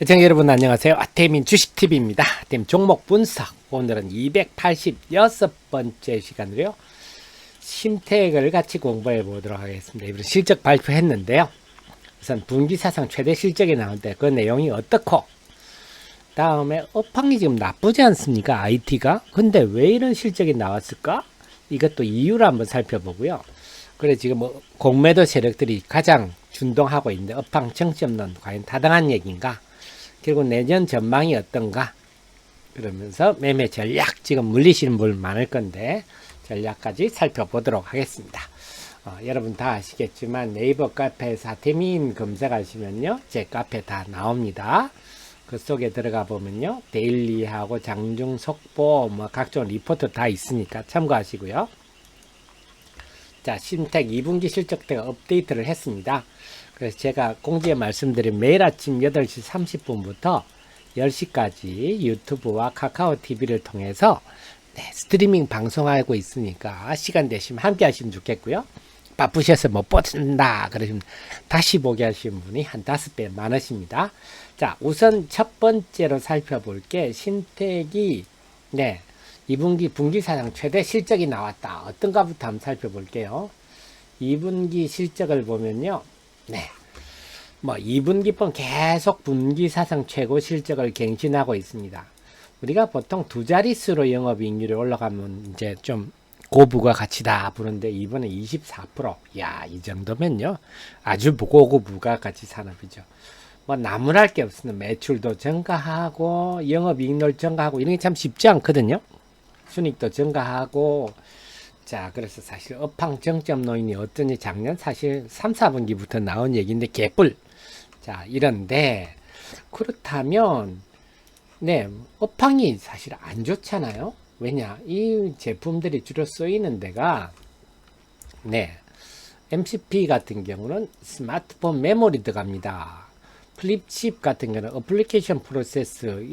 시청자 여러분 안녕하세요. 아태민 주식TV입니다. 아태민 종목 분석. 오늘은 286번째 시간으로요. 심택을 같이 공부해 보도록 하겠습니다. 이번 실적 발표했는데요. 우선 분기사상 최대 실적이 나오는데 그 내용이 어떻고, 다음에 업황이 지금 나쁘지 않습니까? IT가. 근데 왜 이런 실적이 나왔을까? 이것도 이유를 한번 살펴보고요. 그래 지금 공매도 세력들이 가장 준동하고 있는데 업황 정점론 과연 타당한 얘기인가? 그리고 내년 전망이 어떤가? 그러면서 매매 전략, 지금 물리시는 분 많을 건데 전략까지 살펴보도록 하겠습니다. 여러분 다 아시겠지만 네이버 카페에서 아태민 검색하시면요 제 카페 다 나옵니다. 그 속에 들어가 보면요 데일리하고 장중 속보 뭐 각종 리포트 다 있으니까 참고하시고요. 자, 심택 2분기 실적대가 업데이트를 했습니다. 그래서 제가 공지에 말씀드린 매일 아침 8시 30분부터 10시까지 유튜브와 카카오 TV를 통해서 스트리밍 방송하고 있으니까 시간 되시면 함께 하시면 좋겠고요. 바쁘셔서 못 보신다 그러시면 다시 보게 하시는 분이 한 5배 많으십니다. 자, 우선 첫 번째로 살펴볼 게 심택이 2분기 분기사상 최대 실적이 나왔다. 어떤가부터 한번 살펴볼게요. 2분기 실적을 보면요. 2분기분 계속 분기사상 최고 실적을 갱신하고 있습니다. 우리가 보통 두 자릿수로 영업이익률이 올라가면 이제 좀 고부가 가치다 부른데 이번에 24%. 야, 이 정도면요. 아주 고급 부가가치 산업이죠. 나무랄 게 없으면 매출도 증가하고 영업이익률 증가하고 이런 게 참 쉽지 않거든요. 순익도 증가하고. 자, 그래서 사실 업황 정점 노인이 어떤지 작년 사실 3, 4분기부터 나온 얘기인데 개뿔. 자, 이런데 그렇다면 업황이 사실 안 좋잖아요. 왜냐? 이 제품들이 주로 쓰이는 데가 MCP 같은 경우는 스마트폰 메모리 들어갑니다. 플립칩 같은 경우는 어플리케이션 프로세스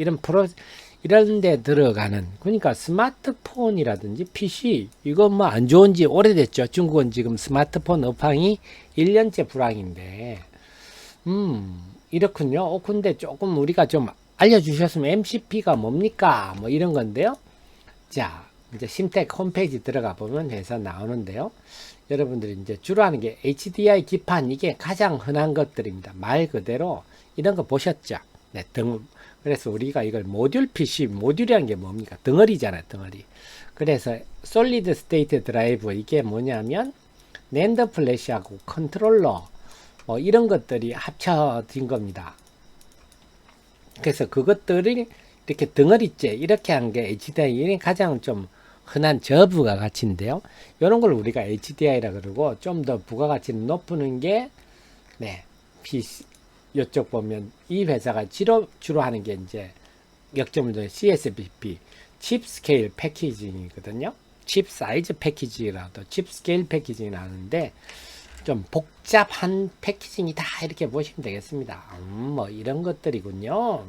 이런 데 들어가는, 그러니까 스마트폰이라든지 PC 이거 안 좋은지 오래됐죠. 중국은 지금 스마트폰 업황이 1년째 불황인데 이렇군요. 근데 조금 우리가 좀 알려주셨으면 MCP가 뭡니까? 이런 건데요. 자, 이제 심택 홈페이지 들어가 보면 회사 나오는데요. 여러분들이 이제 주로 하는 게 HDI 기판, 이게 가장 흔한 것들입니다. 말 그대로 이런 거 보셨죠? 그래서 우리가 이걸 모듈 PC, 모듈이라는 게 뭡니까? 덩어리잖아요, 덩어리. 그래서 솔리드 스테이트 드라이브, 이게 뭐냐면 낸더 플래시하고 컨트롤러 이런 것들이 합쳐진 겁니다. 그래서 그것들을 이렇게 덩어리째 이렇게 한 게 HDI, 가장 좀 흔한 저부가 가치인데요. 이런 걸 우리가 HDI라 그러고, 좀 더 부가가치를 높이는 게 PC. 이쪽 보면 이 회사가 주로 하는 게 이제 역점을 두는 CSBP, 칩 스케일 패키징이거든요. 칩 사이즈 패키징이라도 칩 스케일 패키징이 하는데 좀 복잡한 패키징이다 이렇게 보시면 되겠습니다. 이런 것들이군요.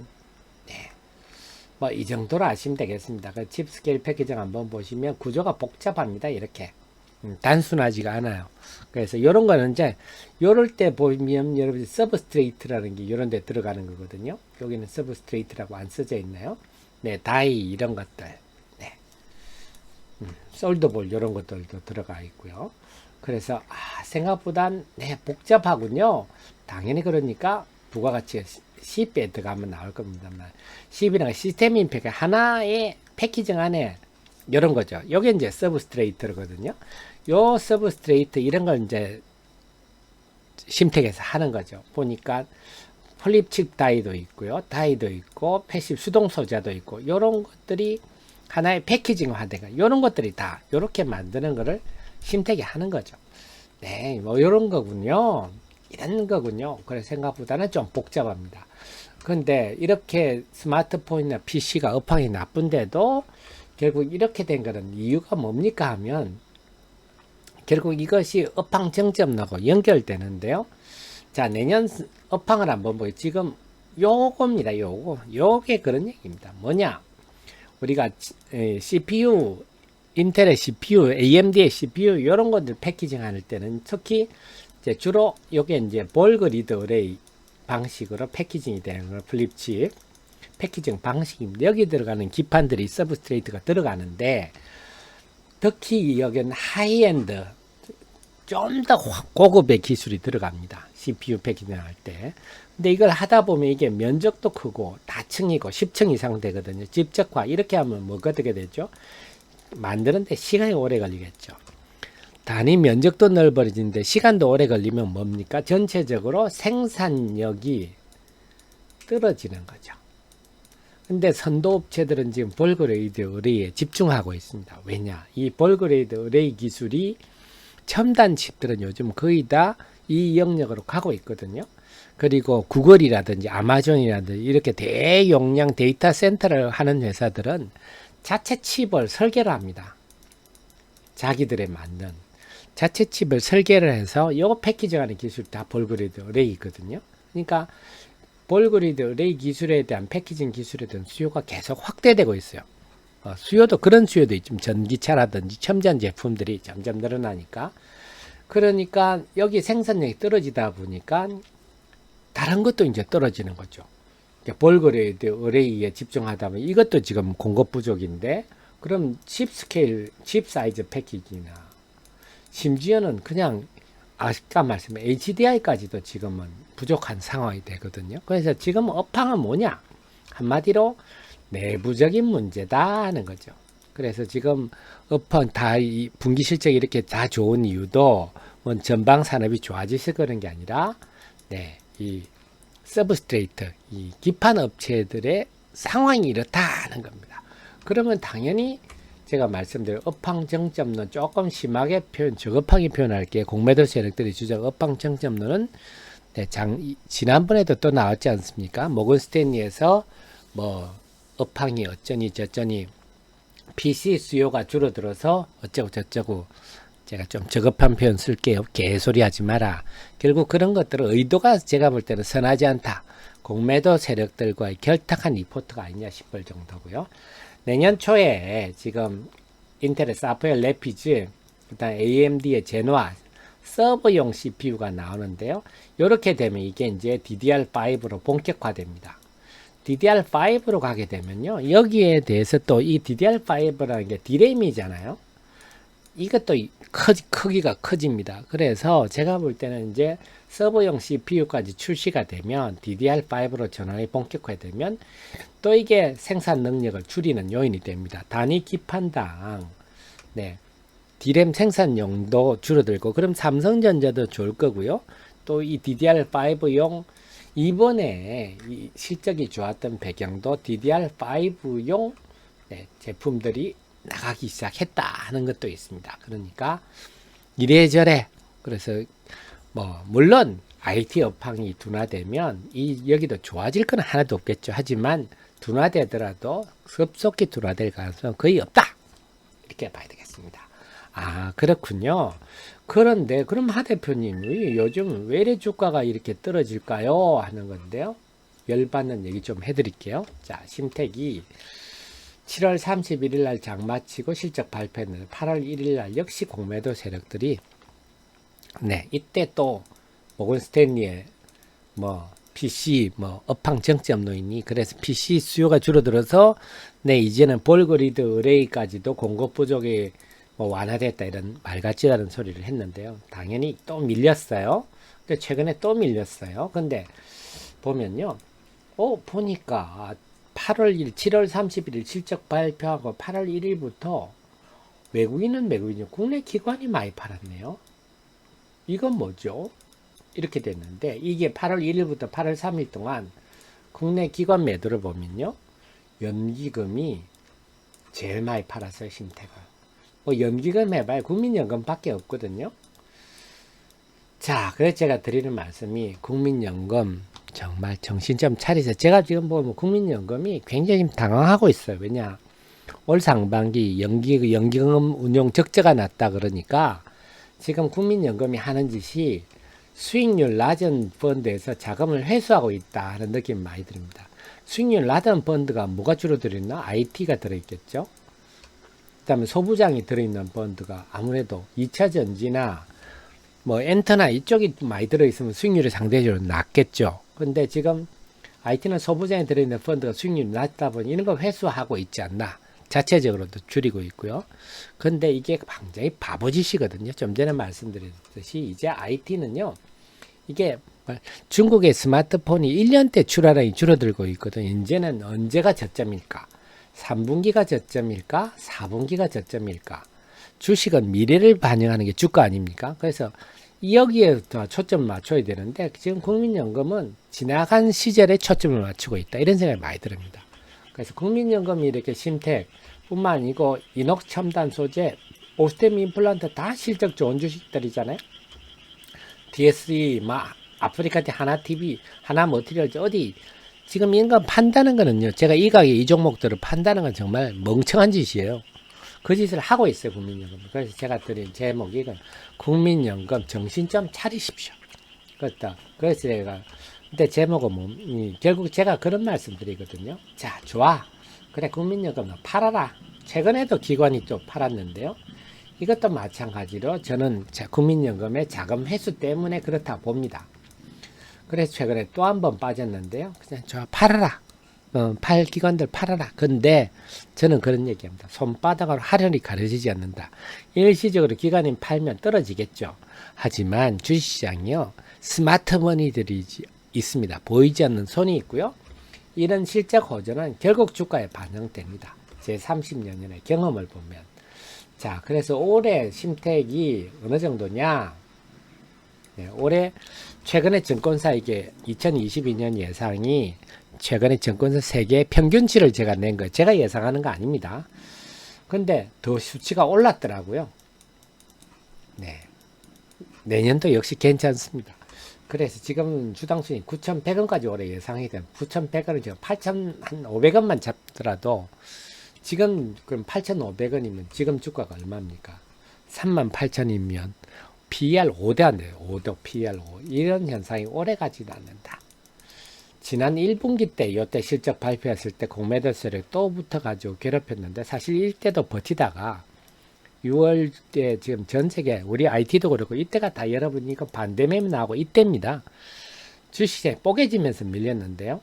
이 정도로 아시면 되겠습니다. 그 칩 스케일 패키징 한번 보시면 구조가 복잡합니다. 이렇게 단순하지가 않아요. 그래서 이런 거는 이제 요럴 때 보면 여러분이 서브스트레이트라는 게 이런 데 들어가는 거거든요. 여기는 서브스트레이트라고 안 써져 있나요? 다이 이런 것들, 솔더볼 이런 것들도 들어가 있고요. 그래서 생각보단 복잡하군요. 당연히 그러니까 부가가치가 10배 들어가면 나올 겁니다. 10이라는 시스템 임팩트 하나의 패키징 안에 이런 거죠. 요게 이제 서브스트레이트거든요. 요 서브스트레이트 이런 걸 이제 심택에서 하는 거죠. 보니까 플립칩 다이도 있고요. 다이도 있고 패시브 수동 소자도 있고, 요런 것들이 하나의 패키징화되가 요런 것들이 다 요렇게 만드는 거를 심택이 하는 거죠. 요런 거군요. 이런 거군요. 그래서 생각보다는 좀 복잡합니다. 근데 이렇게 스마트폰이나 PC가 업황이 나쁜데도 결국 이렇게 된 거는 이유가 뭡니까 하면, 결국 이것이 업황 정점하고 연결되는데요. 자, 내년 업황을 한번 보요. 지금 요겁니다. 요게 그런 얘기입니다. 뭐냐? 우리가 CPU, 인텔의 CPU, AMD의 CPU 이런 것들 패키징 할 때는 특히 이제 주로 요게 이제 볼그 리드 어레이 방식으로 패키징이 되는 걸 플립칩 패키징 방식입니다. 여기 들어가는 기판들이 서브스트레이트가 들어가는데 특히 여기는 하이엔드 좀 더 고급의 기술이 들어갑니다. CPU 패키징 할 때. 근데 이걸 하다 보면 이게 면적도 크고 다층이고 10층 이상 되거든요. 집적화 이렇게 하면 뭐가 되게 되죠? 만드는데 시간이 오래 걸리겠죠. 단위 면적도 넓어지는데 시간도 오래 걸리면 뭡니까? 전체적으로 생산력이 떨어지는 거죠. 근데 선도업체들은 지금 볼그레이드 어레이에 집중하고 있습니다. 왜냐? 이 볼그레이드 어레이 기술이 첨단 칩들은 요즘 거의 다 이 영역으로 가고 있거든요. 그리고 구글이라든지 아마존이라든지 이렇게 대용량 데이터 센터를 하는 회사들은 자체 칩을 설계를 합니다. 자기들에 맞는 자체 칩을 설계를 해서 요 패키징하는 기술이 다 볼그레이드 어레이거든요. 그러니까 볼그레이드 어레이 기술에 대한 패키징 기술에 대한 수요가 계속 확대되고 있어요. 수요도 그런 수요도 있지만 전기차라든지 첨단 제품들이 점점 늘어나니까 그러니까 여기 생산량이 떨어지다 보니까 다른 것도 이제 떨어지는 거죠. 볼그레이드 어레이에 집중하다 보면 이것도 지금 공급 부족인데 그럼 칩 스케일, 칩 사이즈 패키지나 심지어는 그냥 아까 말씀한 HDI까지도 지금은 부족한 상황이 되거든요. 그래서 지금 업황은 뭐냐? 한마디로 내부적인 문제다 하는 거죠. 그래서 지금 업황 다 이 분기 실적이 이렇게 다 좋은 이유도 뭐 전방 산업이 좋아져서 그런 게 아니라 이 서브스트레이트 이 기판 업체들의 상황이 이렇다는 겁니다. 그러면 당연히 제가 말씀드린 업황 정점론 조금 심하게 저급하게 표현할게요. 공매도 세력들이 주장 업황 정점론은 지난번에도 또 나왔지 않습니까? 모건 스탠리에서 뭐 업황이 어쩌니 저쩌니 PC 수요가 줄어들어서 어쩌고 저쩌고 제가 좀 저급한 표현 쓸게요. 개소리 하지 마라. 결국 그런 것들은 의도가 제가 볼 때는 선하지 않다. 공매도 세력들과의 결탁한 리포트가 아니냐 싶을 정도고요. 내년 초에 지금 인텔의 사파이어 레피즈, 그다음 AMD의 제노아 서버용 CPU가 나오는데요. 이렇게 되면 이게 이제 DDR5로 본격화됩니다. DDR5로 가게 되면요. 여기에 대해서 또 이 DDR5라는 게 디램이잖아요. 이것도 크기가 커집니다. 그래서 제가 볼 때는 이제 서버용 CPU까지 출시가 되면 DDR5로 전환이 본격화되면 또 이게 생산 능력을 줄이는 요인이 됩니다. 단위 기판당 디램 생산용도 줄어들고 그럼 삼성전자도 좋을 거고요. 또 이 DDR5용 이번에 이 실적이 좋았던 배경도 DDR5용 제품들이 나가기 시작했다 하는 것도 있습니다. 그러니까 이래저래 그래서 뭐 물론 IT 업황이 둔화되면 여기도 좋아질 건 하나도 없겠죠. 하지만 둔화되더라도 급속히 둔화될 가능성은 거의 없다. 이렇게 봐야 되겠습니다. 아 그렇군요. 그런데 그럼 하 대표님이 요즘 왜 이래 주가가 이렇게 떨어질까요? 하는 건데요. 열받는 얘기 좀 해드릴게요. 자, 심택이 7월 31일 날 장 마치고 실적 발표했는데 8월 1일 날 역시 공매도 세력들이 이때 또 모건 스탠리의 뭐 PC 업황 정점 노인이 그래서 PC 수요가 줄어들어서 이제는 볼그리드 어레이까지도 공급 부족이 완화됐다 이런 말 같지 않은 소리를 했는데요. 당연히 또 밀렸어요. 근데 최근에 또 밀렸어요. 근데 보면요. 보니까 7월 31일 실적 발표하고 8월 1일부터 외국인이요. 국내 기관이 많이 팔았네요. 이건 뭐죠? 이렇게 됐는데 이게 8월 1일부터 8월 3일 동안 국내 기관 매도를 보면요. 연기금이 제일 많이 팔았어요. 심태가. 연기금 해봐야 국민연금밖에 없거든요. 자, 그래서 제가 드리는 말씀이 국민연금 정말 정신 좀 차리세요. 제가 지금 보면 국민연금이 굉장히 당황하고 있어요. 왜냐? 올 상반기 연기금 운용 적자가 났다 그러니까 지금 국민연금이 하는 짓이 수익률 낮은 펀드에서 자금을 회수하고 있다 하는 느낌이 많이 듭니다. 수익률 낮은 펀드가 뭐가 주로 들어있나? IT가 들어있겠죠. 그 다음에 소부장이 들어있는 펀드가 아무래도 2차전지나 엔터나 이쪽이 많이 들어있으면 수익률이 상대적으로 낮겠죠. 근데 지금 IT는 소부장에 들어있는 펀드가 수익률이 낮다 보니 이런 거 회수하고 있지 않나. 자체적으로도 줄이고 있고요. 근데 이게 굉장히 바보짓이거든요. 좀 전에 말씀드렸듯이 이제 IT는요. 이게 중국의 스마트폰이 1년대 출하량이 줄어들고 있거든요. 이제는 언제가 저점일까? 3분기가 저점일까? 4분기가 저점일까? 주식은 미래를 반영하는 게 주가 아닙니까? 그래서 여기에 더 초점을 맞춰야 되는데 지금 국민연금은 지나간 시절에 초점을 맞추고 있다. 이런 생각이 많이 듭니다. 그래서 국민연금이 이렇게 심택 뿐만 아니고 이녹스 첨단 소재, 오스템 임플란트 다 실적 좋은 주식들이잖아요. DSE, 아프리카티, 하나TV, 하나머티리얼즈 어디 지금 이런 거 판다는 거는요. 제가 이 가게 이 종목들을 판다는 건 정말 멍청한 짓이에요. 그 짓을 하고 있어요. 국민연금. 그래서 제가 드린 제목이 이건 국민연금 정신 좀 차리십시오. 그렇다. 그래서 제가 근데 제목은 뭐 결국 제가 그런 말씀 드리거든요. 자, 좋아. 그래, 국민연금 팔아라. 최근에도 기관이 좀 팔았는데요. 이것도 마찬가지로 저는 국민연금의 자금 회수 때문에 그렇다 봅니다. 그래서 최근에 또 한 번 빠졌는데요. 그냥 좋아, 팔아라. 팔 기관들 팔아라. 근데 저는 그런 얘기합니다. 손바닥으로 하려니 가려지지 않는다. 일시적으로 기관이 팔면 떨어지겠죠. 하지만 주식시장이요. 스마트머니들이 있습니다. 보이지 않는 손이 있고요. 이런 실적 호전은 결국 주가에 반영됩니다. 제 30년의 경험을 보면. 자, 그래서 올해 심택이 어느 정도냐? 네, 올해 최근에 증권사 이게 2022년 예상이 최근에 증권사 세계 평균치를 제가 낸 거예요. 제가 예상하는 거 아닙니다. 근데 더 수치가 올랐더라고요. 네. 내년도 역시 괜찮습니다. 그래서 지금 주당 순위 9,100원까지 올해 예상이 된 9,100원을 지금 8,500원만 잡더라도 지금 그럼 8,500원이면 지금 주가가 얼마입니까? 38,000이면 PER 5대 안 돼요. 5대 PER 5. 이런 현상이 오래 가지는 않는다. 지난 1분기 때 이때 실적 발표했을 때 공매도세를 또 붙어가지고 괴롭혔는데 사실 이때도 버티다가 6월 때 지금 전 세계 우리 IT도 그렇고 이때가 다 여러분 이거 반대매매 나오고 이때입니다. 주식에 뽀개지면서 밀렸는데요.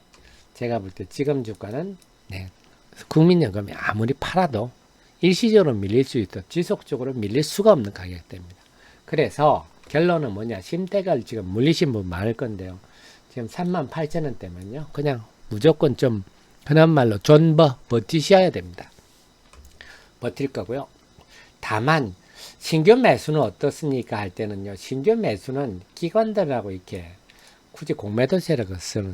제가 볼 때 지금 주가는 네, 국민연금이 아무리 팔아도 일시적으로 밀릴 수 있도 지속적으로 밀릴 수가 없는 가격대입니다. 그래서 결론은 뭐냐? 심택을 지금 물리신 분 많을 건데요. 지금 38,000원대면요. 그냥 무조건 좀 흔한 말로 존버 버티셔야 됩니다. 버틸 거고요. 다만 신규 매수는 어떻습니까? 할 때는요. 신규 매수는 기관들하고 이렇게 굳이 공매도세를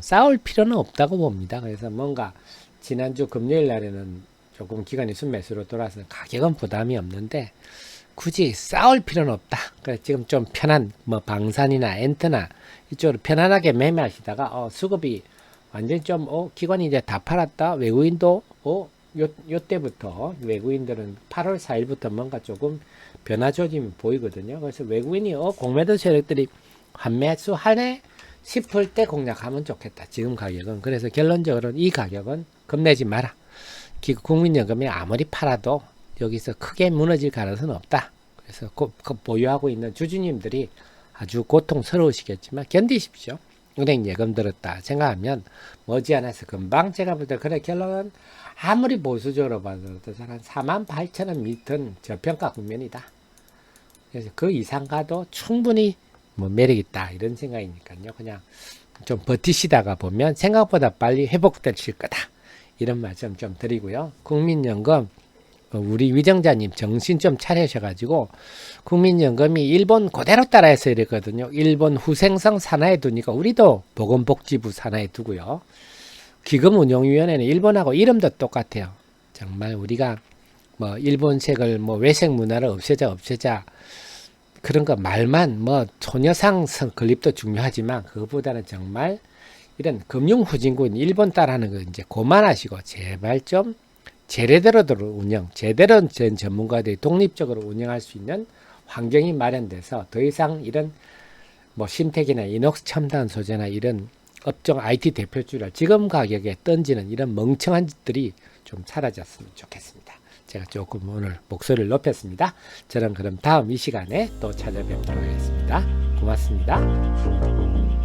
싸울 필요는 없다고 봅니다. 그래서 뭔가 지난주 금요일 날에는 조금 기관이 순매수로 돌아서 가격은 부담이 없는데 굳이 싸울 필요는 없다. 그래서 지금 좀 편한 뭐 방산이나 엔트나 이쪽으로 편안하게 매매하시다가 수급이 완전히 좀 기관이 이제 다 팔았다. 외국인도 요때부터 외국인들은 8월 4일부터 뭔가 조금 변화 조짐이 보이거든요. 그래서 외국인이 공매도 세력들이 환매수 하네 싶을 때 공략하면 좋겠다. 지금 가격은. 그래서 결론적으로는 이 가격은 겁내지 마라. 국민연금이 아무리 팔아도 여기서 크게 무너질 가능성은 없다. 그래서 보유하고 있는 주주님들이 아주 고통스러우시겠지만 견디십시오. 은행 예금 들었다 생각하면 머지않아서 금방 제가 볼 때 그래 결론은 아무리 보수적으로 봐도 한 48,000원 밑은 저평가 국면이다. 그래서 그 이상 가도 충분히 뭐 매력 있다 이런 생각이니까요. 그냥 좀 버티시다가 보면 생각보다 빨리 회복되실 거다. 이런 말씀 좀 드리고요. 국민연금 우리 위정자님 정신 좀 차리셔가지고 국민연금이 일본 그대로 따라해서 이랬거든요. 일본 후생성 산하에 두니까 우리도 보건복지부 산하에 두고요. 기금운용위원회는 일본하고 이름도 똑같아요. 정말 우리가 뭐 일본색을 뭐 외색 문화를 없애자 그런 거 말만 뭐 소녀상 건립도 중요하지만 그거보다는 정말 이런 금융후진국인 일본 따라하는 거 이제 그만하시고 제발 좀 제대로 제대로 된 전문가들이 독립적으로 운영할 수 있는 환경이 마련돼서 더 이상 이런 뭐 심택이나 이녹스 첨단 소재나 이런 업종 IT 대표주라 지금 가격에 던지는 이런 멍청한 짓들이 좀 사라졌으면 좋겠습니다. 제가 조금 오늘 목소리를 높였습니다. 저는 그럼 다음 이 시간에 또 찾아뵙도록 하겠습니다. 고맙습니다.